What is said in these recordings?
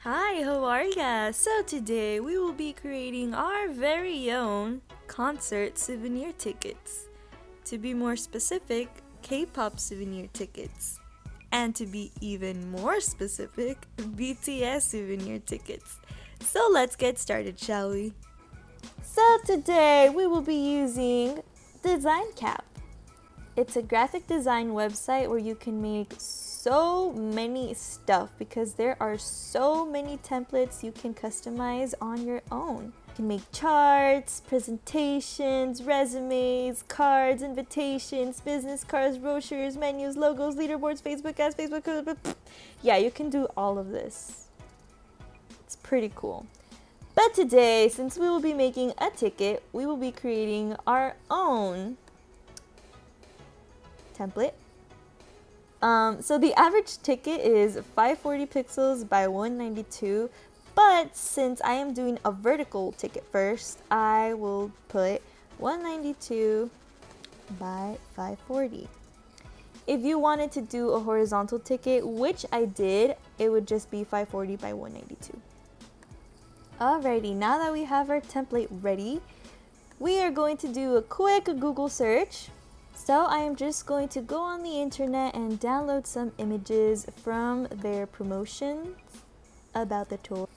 Hi, how are ya? So today we will be creating our very own concert souvenir tickets. To be more specific, K-pop souvenir tickets. And to be even more specific, BTS souvenir tickets. So let's get started, shall we? So today we will be using Design Cap. It's a graphic design website where you can make so many stuff because there are so many templates you can customize on your own. You can make charts, presentations, resumes, cards, invitations, business cards, brochures, menus, logos, leaderboards, Facebook ads, yeah, you can do all of this. It's pretty cool. But today, since we will be making a ticket, we will be creating our own template. So the average ticket is 540 pixels by 192, but since I am doing a vertical ticket first, I will put 192 by 540. If you wanted to do a horizontal ticket, which I did, it would just be 540 by 192. Alrighty, now that we have our template ready, we are going to do a quick Google search. So I am just going to go on the internet and download some images from their promotions about the tour.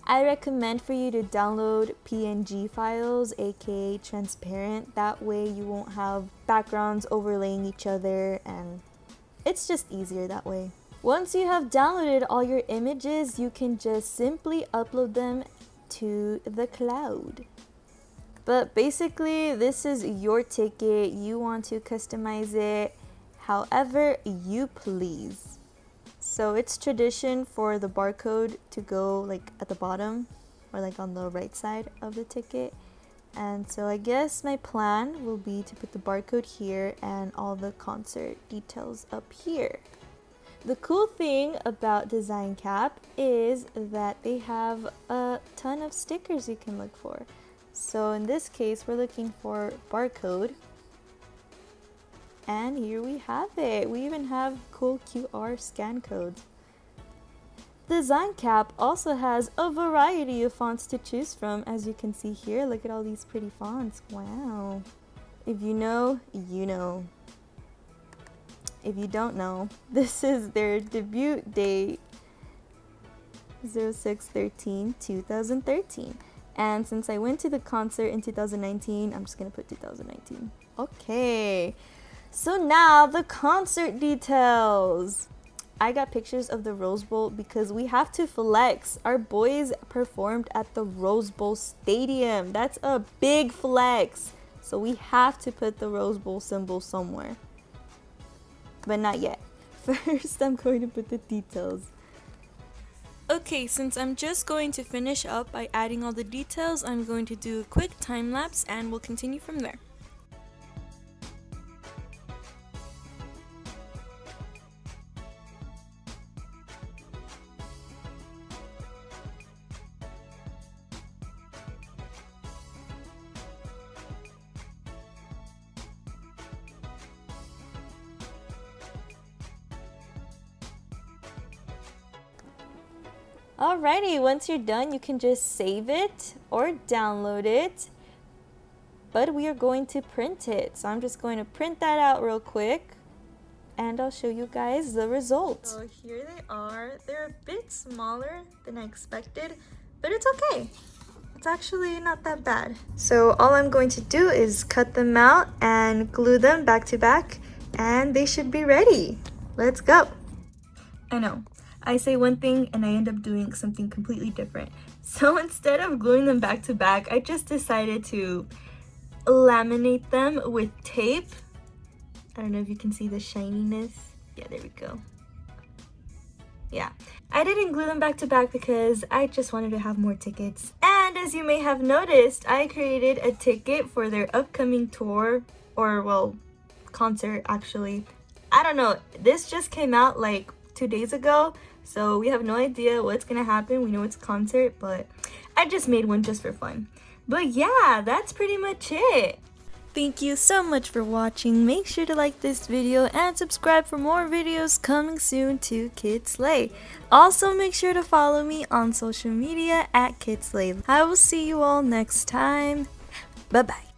I recommend for you to download PNG files, aka transparent. That way you won't have backgrounds overlaying each other and it's just easier that way. Once you have downloaded all your images, you can just simply upload them to the cloud. But basically, this is your ticket. You want to customize it however you please. So it's tradition for the barcode to go like at the bottom or like on the right side of the ticket. And so I guess my plan will be to put the barcode here and all the concert details up here. The cool thing about Design Cap is that they have a ton of stickers you can look for. So in this case, we're looking for barcode. And here we have it. We even have cool QR scan codes. Design Cap also has a variety of fonts to choose from. As you can see here, look at all these pretty fonts. Wow. If you know, you know. If you don't know, this is their debut date, 06/13/2013. And since I went to the concert in 2019, I'm just gonna put 2019. Okay, so now the concert details. I got pictures of the Rose Bowl because we have to flex. Our boys performed at the Rose Bowl Stadium. That's a big flex. So we have to put the Rose Bowl symbol somewhere. But not yet. First, I'm going to put the details. Okay, since I'm just going to finish up by adding all the details, I'm going to do a quick time lapse and we'll continue from there. Alrighty, once you're done, you can just save it or download it. But we are going to print it. So I'm just going to print that out real quick and I'll show you guys the results. So here they are. They're a bit smaller than I expected, but it's okay. It's actually not that bad. So all I'm going to do is cut them out and glue them back to back and they should be ready. Let's go. I know. I say one thing and I end up doing something completely different. So instead of gluing them back to back, I just decided to laminate them with tape. I don't know if you can see the shininess. Yeah, there we go. Yeah, I didn't glue them back to back because I just wanted to have more tickets. And as you may have noticed, I created a ticket for their upcoming tour, or well, concert actually. I don't know, this just came out like 2 days ago. So we have no idea what's gonna happen. We know it's a concert, but I just made one just for fun. But yeah, that's pretty much it. Thank you so much for watching. Make sure to like this video and subscribe for more videos coming soon to Kid Slay. Also make sure to follow me on social media at Kid Slay. I will see you all next time. Bye bye.